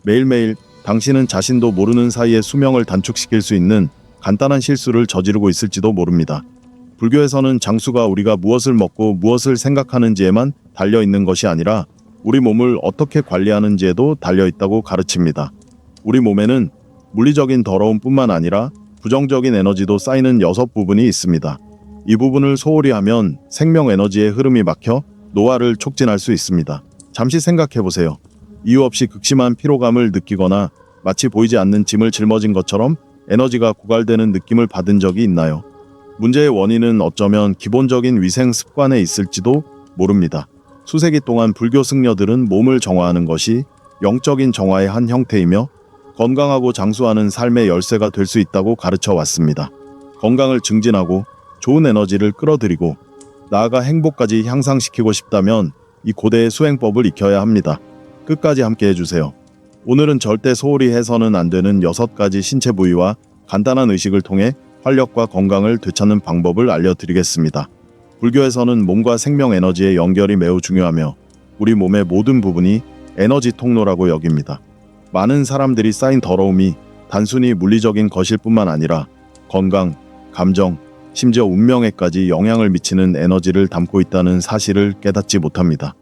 매일매일 당신은 자신도 모르는 사이에 수명을 단축시킬 수 있는 간단한 실수를 저지르고 있을지도 모릅니다. 불교에서는 장수가 우리가 무엇을 먹고 무엇을 생각하는지에만 달려있는 것이 아니라 우리 몸을 어떻게 관리하는지에도 달려있다고 가르칩니다. 우리 몸에는 물리적인 더러움뿐만 아니라 부정적인 에너지도 쌓이는 6부분이 있습니다. 이 부분을 소홀히 하면 생명 에너지의 흐름이 막혀 노화를 촉진할 수 있습니다. 잠시 생각해보세요. 이유 없이 극심한 피로감을 느끼거나 마치 보이지 않는 짐을 짊어진 것처럼 에너지가 고갈되는 느낌을 받은 적이 있나요? 문제의 원인은 어쩌면 기본적인 위생 습관에 있을지도 모릅니다. 수세기 동안 불교 승려들은 몸을 정화하는 것이 영적인 정화의 한 형태이며 건강하고 장수하는 삶의 열쇠가 될 수 있다고 가르쳐 왔습니다. 건강을 증진하고 좋은 에너지를 끌어들이고 나아가 행복까지 향상시키고 싶다면 이 고대의 수행법을 익혀야 합니다. 끝까지 함께 해주세요. 오늘은 절대 소홀히 해서는 안 되는 6가지 신체 부위와 간단한 의식을 통해 활력과 건강을 되찾는 방법을 알려드리겠습니다. 불교에서는 몸과 생명 에너지의 연결이 매우 중요하며 우리 몸의 모든 부분이 에너지 통로라고 여깁니다. 많은 사람들이 쌓인 더러움이 단순히 물리적인 것일 뿐만 아니라 건강, 감정, 심지어 운명에까지 영향을 미치는 에너지를 담고 있다는 사실을 깨닫지 못합니다.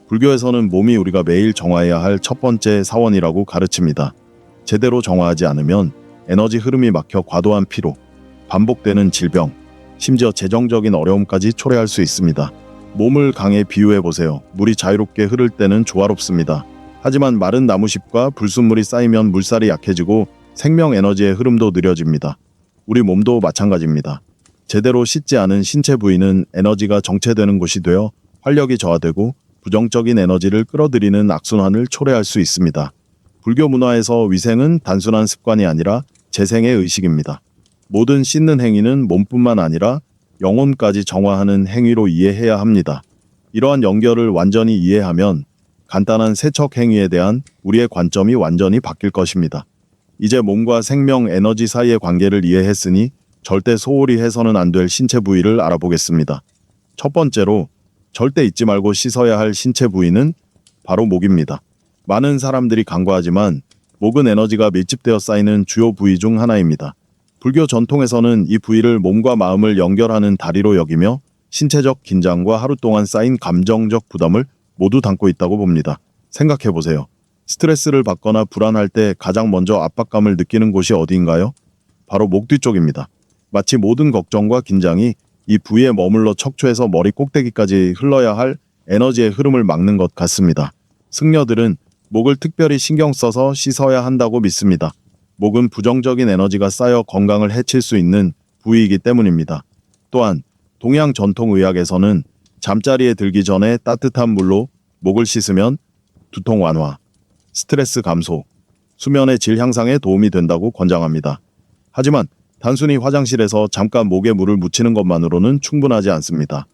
불교에서는 몸이 우리가 매일 정화해야 할 첫 번째 사원이라고 가르칩니다. 제대로 정화하지 않으면 에너지 흐름이 막혀 과도한 피로, 반복되는 질병, 심지어 재정적인 어려움까지 초래할 수 있습니다. 몸을 강에 비유해보세요. 물이 자유롭게 흐를 때는 조화롭습니다. 하지만 마른 나무잎과 불순물이 쌓이면 물살이 약해지고 생명 에너지의 흐름도 느려집니다. 우리 몸도 마찬가지입니다. 제대로 씻지 않은 신체 부위는 에너지가 정체되는 곳이 되어 활력이 저하되고 부정적인 에너지를 끌어들이는 악순환을 초래할 수 있습니다. 불교 문화에서 위생은 단순한 습관이 아니라 재생의 의식입니다. 모든 씻는 행위는 몸뿐만 아니라 영혼까지 정화하는 행위로 이해해야 합니다. 이러한 연결을 완전히 이해하면 간단한 세척 행위에 대한 우리의 관점이 완전히 바뀔 것입니다. 이제 몸과 생명 에너지 사이의 관계를 이해했으니 절대 소홀히 해서는 안 될 신체 부위를 알아보겠습니다. 첫 번째로 절대 잊지 말고 씻어야 할 신체 부위는 바로 목입니다. 많은 사람들이 간과하지만 목은 에너지가 밀집되어 쌓이는 주요 부위 중 하나입니다. 불교 전통에서는 이 부위를 몸과 마음을 연결하는 다리로 여기며 신체적 긴장과 하루 동안 쌓인 감정적 부담을 모두 담고 있다고 봅니다. 생각해보세요. 스트레스를 받거나 불안할 때 가장 먼저 압박감을 느끼는 곳이 어디인가요? 바로 목 뒤쪽입니다. 마치 모든 걱정과 긴장이 이 부위에 머물러 척추에서 머리 꼭대기까지 흘러야 할 에너지의 흐름을 막는 것 같습니다. 승려들은 목을 특별히 신경 써서 씻어야 한다고 믿습니다. 목은 부정적인 에너지가 쌓여 건강을 해칠 수 있는 부위이기 때문입니다. 또한 동양 전통의학에서는 잠자리에 들기 전에 따뜻한 물로 목을 씻으면 두통 완화, 스트레스 감소, 수면의 질 향상에 도움이 된다고 권장합니다. 하지만 단순히 화장실에서 잠깐 목에 물을 묻히는 것만으로는 충분하지 않습니다.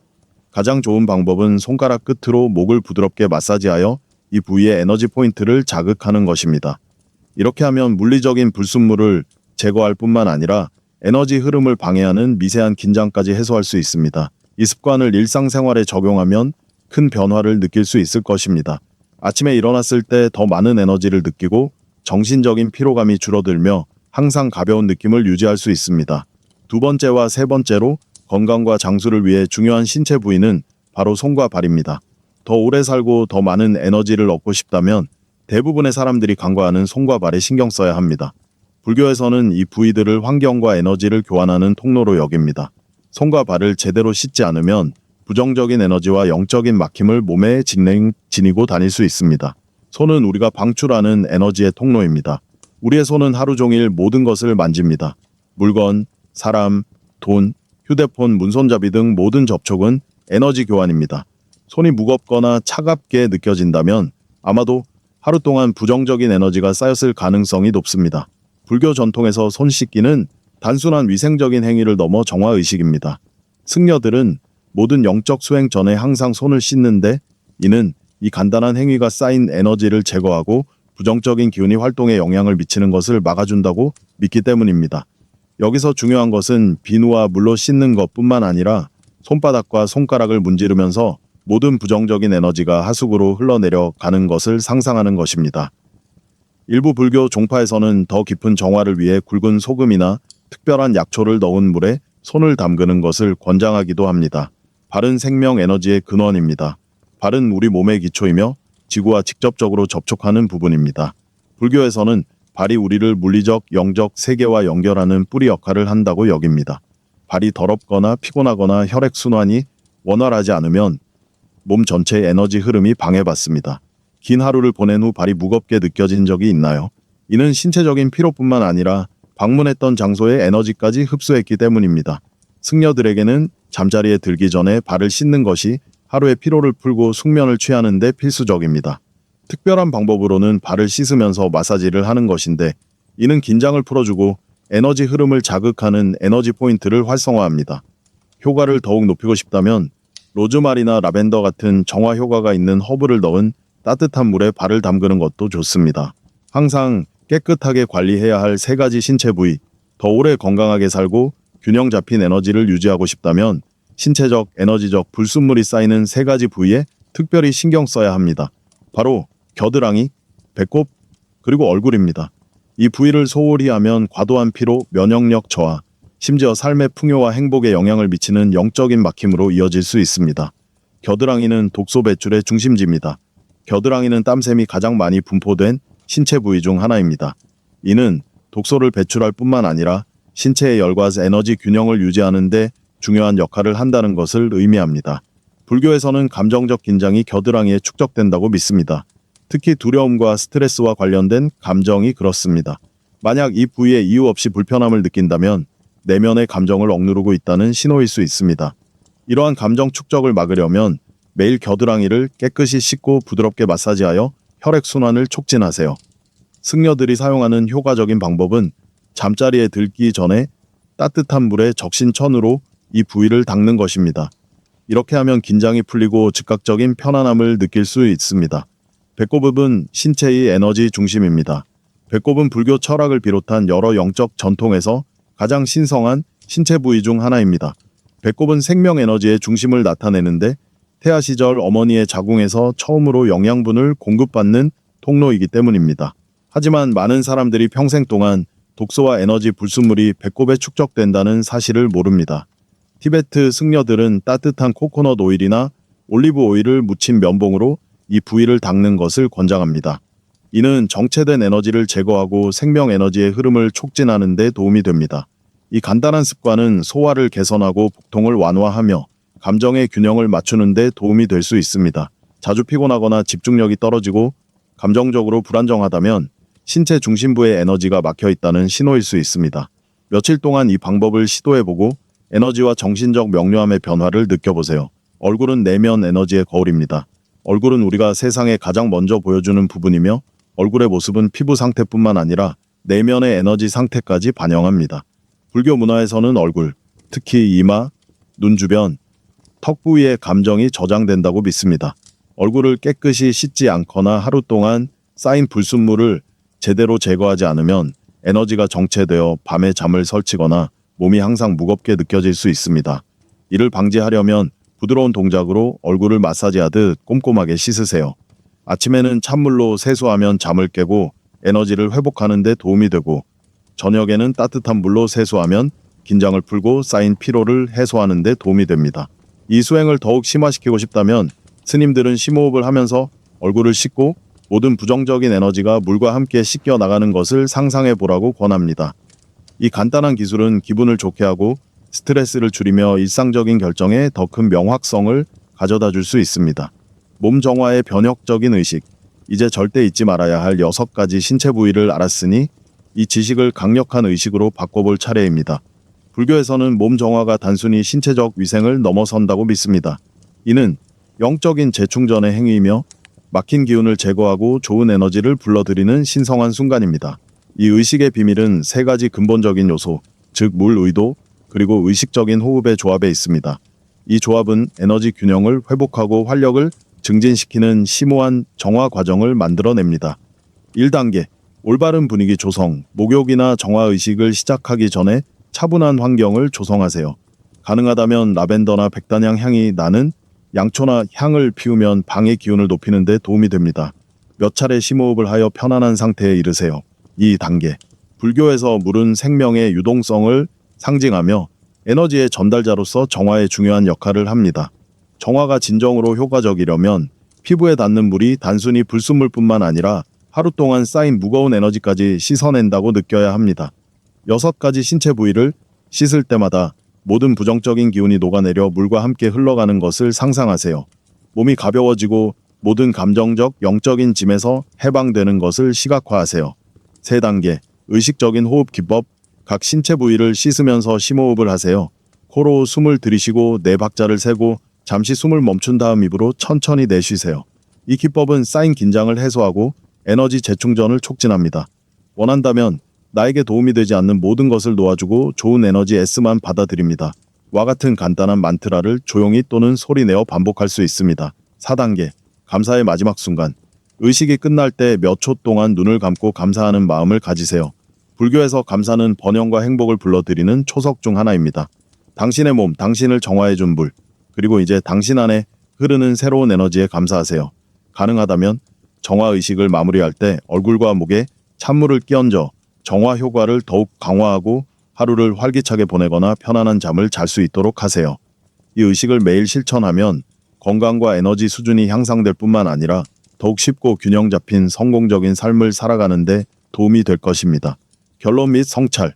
가장 좋은 방법은 손가락 끝으로 목을 부드럽게 마사지하여 이 부위의 에너지 포인트를 자극하는 것입니다. 이렇게 하면 물리적인 불순물을 제거할 뿐만 아니라 에너지 흐름을 방해하는 미세한 긴장까지 해소할 수 있습니다. 이 습관을 일상생활에 적용하면 큰 변화를 느낄 수 있을 것입니다. 아침에 일어났을 때 더 많은 에너지를 느끼고 정신적인 피로감이 줄어들며 항상 가벼운 느낌을 유지할 수 있습니다. 두 번째와 세 번째로 건강과 장수를 위해 중요한 신체 부위는 바로 손과 발입니다. 더 오래 살고 더 많은 에너지를 얻고 싶다면 대부분의 사람들이 간과하는 손과 발에 신경 써야 합니다. 불교에서는 이 부위들을 환경과 에너지를 교환하는 통로로 여깁니다. 손과 발을 제대로 씻지 않으면 부정적인 에너지와 영적인 막힘을 몸에 지니고 다닐 수 있습니다. 손은 우리가 방출하는 에너지의 통로입니다. 우리의 손은 하루 종일 모든 것을 만집니다. 물건, 사람, 돈, 휴대폰, 문손잡이 등 모든 접촉은 에너지 교환입니다. 손이 무겁거나 차갑게 느껴진다면 아마도 하루 동안 부정적인 에너지가 쌓였을 가능성이 높습니다. 불교 전통에서 손 씻기는 단순한 위생적인 행위를 넘어 정화의식입니다. 승려들은 모든 영적 수행 전에 항상 손을 씻는데 이는 이 간단한 행위가 쌓인 에너지를 제거하고 부정적인 기운이 활동에 영향을 미치는 것을 막아준다고 믿기 때문입니다. 여기서 중요한 것은 비누와 물로 씻는 것뿐만 아니라 손바닥과 손가락을 문지르면서 모든 부정적인 에너지가 하수구로 흘러내려 가는 것을 상상하는 것입니다. 일부 불교 종파에서는 더 깊은 정화를 위해 굵은 소금이나 특별한 약초를 넣은 물에 손을 담그는 것을 권장하기도 합니다. 발은 생명 에너지의 근원입니다. 발은 우리 몸의 기초이며 지구와 직접적으로 접촉하는 부분입니다. 불교에서는 발이 우리를 물리적, 영적 세계와 연결하는 뿌리 역할을 한다고 여깁니다. 발이 더럽거나 피곤하거나 혈액순환이 원활하지 않으면 몸 전체의 에너지 흐름이 방해받습니다. 긴 하루를 보낸 후 발이 무겁게 느껴진 적이 있나요? 이는 신체적인 피로뿐만 아니라 방문했던 장소의 에너지까지 흡수했기 때문입니다. 승려들에게는 잠자리에 들기 전에 발을 씻는 것이 하루의 피로를 풀고 숙면을 취하는 데 필수적입니다. 특별한 방법으로는 발을 씻으면서 마사지를 하는 것인데, 이는 긴장을 풀어주고 에너지 흐름을 자극하는 에너지 포인트를 활성화합니다. 효과를 더욱 높이고 싶다면 로즈마리나 라벤더 같은 정화 효과가 있는 허브를 넣은 따뜻한 물에 발을 담그는 것도 좋습니다. 항상 깨끗하게 관리해야 할 세 가지 신체 부위, 더 오래 건강하게 살고 균형 잡힌 에너지를 유지하고 싶다면 신체적, 에너지적 불순물이 쌓이는 세 가지 부위에 특별히 신경 써야 합니다. 바로 겨드랑이, 배꼽, 그리고 얼굴입니다. 이 부위를 소홀히 하면 과도한 피로, 면역력 저하, 심지어 삶의 풍요와 행복에 영향을 미치는 영적인 막힘으로 이어질 수 있습니다. 겨드랑이는 독소 배출의 중심지입니다. 겨드랑이는 땀샘이 가장 많이 분포된 신체 부위 중 하나입니다. 이는 독소를 배출할 뿐만 아니라 신체의 열과 에너지 균형을 유지하는 데 중요한 역할을 한다는 것을 의미합니다. 불교에서는 감정적 긴장이 겨드랑이에 축적된다고 믿습니다. 특히 두려움과 스트레스와 관련된 감정이 그렇습니다. 만약 이 부위에 이유 없이 불편함을 느낀다면 내면의 감정을 억누르고 있다는 신호일 수 있습니다. 이러한 감정 축적을 막으려면 매일 겨드랑이를 깨끗이 씻고 부드럽게 마사지하여 혈액순환을 촉진하세요. 승려들이 사용하는 효과적인 방법은 잠자리에 들기 전에 따뜻한 물에 적신 천으로 이 부위를 닦는 것입니다. 이렇게 하면 긴장이 풀리고 즉각적인 편안함을 느낄 수 있습니다. 배꼽은 신체의 에너지 중심입니다. 배꼽은 불교 철학을 비롯한 여러 영적 전통에서 가장 신성한 신체 부위 중 하나입니다. 배꼽은 생명 에너지의 중심을 나타내는데 태아 시절 어머니의 자궁에서 처음으로 영양분을 공급받는 통로이기 때문입니다. 하지만 많은 사람들이 평생 동안 독소와 에너지 불순물이 배꼽에 축적된다는 사실을 모릅니다. 티베트 승려들은 따뜻한 코코넛 오일이나 올리브 오일을 묻힌 면봉으로 이 부위를 닦는 것을 권장합니다. 이는 정체된 에너지를 제거하고 생명 에너지의 흐름을 촉진하는 데 도움이 됩니다. 이 간단한 습관은 소화를 개선하고 복통을 완화하며 감정의 균형을 맞추는 데 도움이 될 수 있습니다. 자주 피곤하거나 집중력이 떨어지고 감정적으로 불안정하다면 신체 중심부의 에너지가 막혀 있다는 신호일 수 있습니다. 며칠 동안 이 방법을 시도해보고 에너지와 정신적 명료함의 변화를 느껴보세요. 얼굴은 내면 에너지의 거울입니다. 얼굴은 우리가 세상에 가장 먼저 보여주는 부분이며 얼굴의 모습은 피부 상태뿐만 아니라 내면의 에너지 상태까지 반영합니다. 불교 문화에서는 얼굴, 특히 이마, 눈 주변, 턱 부위에 감정이 저장된다고 믿습니다. 얼굴을 깨끗이 씻지 않거나 하루 동안 쌓인 불순물을 제대로 제거하지 않으면 에너지가 정체되어 밤에 잠을 설치거나 몸이 항상 무겁게 느껴질 수 있습니다. 이를 방지하려면 부드러운 동작으로 얼굴을 마사지하듯 꼼꼼하게 씻으세요. 아침에는 찬물로 세수하면 잠을 깨고 에너지를 회복하는 데 도움이 되고, 저녁에는 따뜻한 물로 세수하면 긴장을 풀고 쌓인 피로를 해소하는 데 도움이 됩니다. 이 수행을 더욱 심화시키고 싶다면 스님들은 심호흡을 하면서 얼굴을 씻고 모든 부정적인 에너지가 물과 함께 씻겨 나가는 것을 상상해 보라고 권합니다. 이 간단한 기술은 기분을 좋게 하고 스트레스를 줄이며 일상적인 결정에 더 큰 명확성을 가져다 줄 수 있습니다. 몸 정화의 변혁적인 의식. 이제 절대 잊지 말아야 할 6가지 신체 부위를 알았으니 이 지식을 강력한 의식으로 바꿔볼 차례입니다. 불교에서는 몸 정화가 단순히 신체적 위생을 넘어선다고 믿습니다. 이는 영적인 재충전의 행위이며 막힌 기운을 제거하고 좋은 에너지를 불러들이는 신성한 순간입니다. 이 의식의 비밀은 3가지 근본적인 요소, 즉 물, 의도, 그리고 의식적인 호흡의 조합에 있습니다. 이 조합은 에너지 균형을 회복하고 활력을 증진시키는 심오한 정화 과정을 만들어냅니다. 1단계, 올바른 분위기 조성. 목욕이나 정화 의식을 시작하기 전에 차분한 환경을 조성하세요. 가능하다면 라벤더나 백단향 향이 나는 양초나 향을 피우면 방의 기운을 높이는 데 도움이 됩니다. 몇 차례 심호흡을 하여 편안한 상태에 이르세요. 2단계. 불교에서 물은 생명의 유동성을 상징하며 에너지의 전달자로서 정화에 중요한 역할을 합니다. 정화가 진정으로 효과적이려면 피부에 닿는 물이 단순히 불순물뿐만 아니라 하루 동안 쌓인 무거운 에너지까지 씻어낸다고 느껴야 합니다. 6가지 신체 부위를 씻을 때마다 모든 부정적인 기운이 녹아내려 물과 함께 흘러가는 것을 상상하세요. 몸이 가벼워지고 모든 감정적, 영적인 짐에서 해방되는 것을 시각화하세요. 3단계. 의식적인 호흡 기법. 각 신체 부위를 씻으면서 심호흡을 하세요. 코로 숨을 들이쉬고 4박자를 세고 잠시 숨을 멈춘 다음 입으로 천천히 내쉬세요. 이 기법은 쌓인 긴장을 해소하고 에너지 재충전을 촉진합니다. 원한다면 나에게 도움이 되지 않는 모든 것을 놓아주고 좋은 에너지 S만 받아들입니다. 와 같은 간단한 만트라를 조용히 또는 소리내어 반복할 수 있습니다. 4단계. 감사의 마지막 순간. 의식이 끝날 때 몇 초 동안 눈을 감고 감사하는 마음을 가지세요. 불교에서 감사는 번영과 행복을 불러들이는 초석 중 하나입니다. 당신의 몸, 당신을 정화해준 물, 그리고 이제 당신 안에 흐르는 새로운 에너지에 감사하세요. 가능하다면 정화의식을 마무리할 때 얼굴과 목에 찬물을 끼얹어 정화 효과를 더욱 강화하고 하루를 활기차게 보내거나 편안한 잠을 잘 수 있도록 하세요. 이 의식을 매일 실천하면 건강과 에너지 수준이 향상될 뿐만 아니라 더욱 쉽고 균형 잡힌 성공적인 삶을 살아가는 데 도움이 될 것입니다. 결론 및 성찰.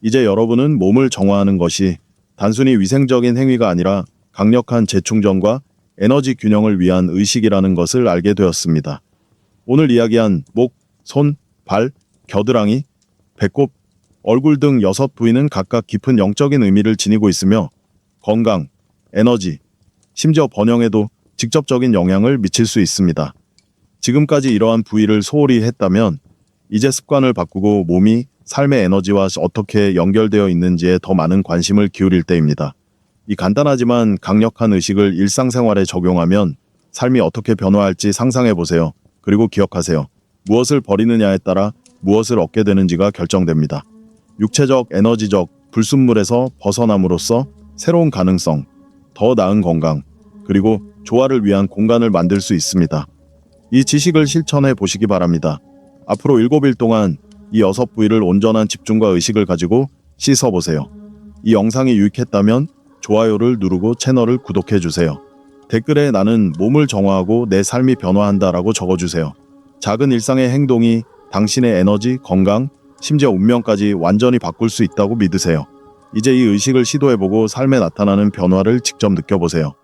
이제 여러분은 몸을 정화하는 것이 단순히 위생적인 행위가 아니라 강력한 재충전과 에너지 균형을 위한 의식이라는 것을 알게 되었습니다. 오늘 이야기한 목, 손, 발, 겨드랑이, 배꼽, 얼굴 등 6부위는 각각 깊은 영적인 의미를 지니고 있으며 건강, 에너지, 심지어 번영에도 직접적인 영향을 미칠 수 있습니다. 지금까지 이러한 부위를 소홀히 했다면 이제 습관을 바꾸고 몸이 삶의 에너지와 어떻게 연결되어 있는지에 더 많은 관심을 기울일 때입니다. 이 간단하지만 강력한 의식을 일상생활에 적용하면 삶이 어떻게 변화할지 상상해보세요. 그리고 기억하세요. 무엇을 버리느냐에 따라 무엇을 얻게 되는지가 결정됩니다. 육체적, 에너지적 불순물에서 벗어남으로써 새로운 가능성, 더 나은 건강, 그리고 조화를 위한 공간을 만들 수 있습니다. 이 지식을 실천해 보시기 바랍니다. 앞으로 7일 동안 이 6부위를 온전한 집중과 의식을 가지고 씻어보세요. 이 영상이 유익했다면 좋아요를 누르고 채널을 구독해주세요. 댓글에 나는 몸을 정화하고 내 삶이 변화한다라고 적어주세요. 작은 일상의 행동이 당신의 에너지, 건강, 심지어 운명까지 완전히 바꿀 수 있다고 믿으세요. 이제 이 의식을 시도해보고 삶에 나타나는 변화를 직접 느껴보세요.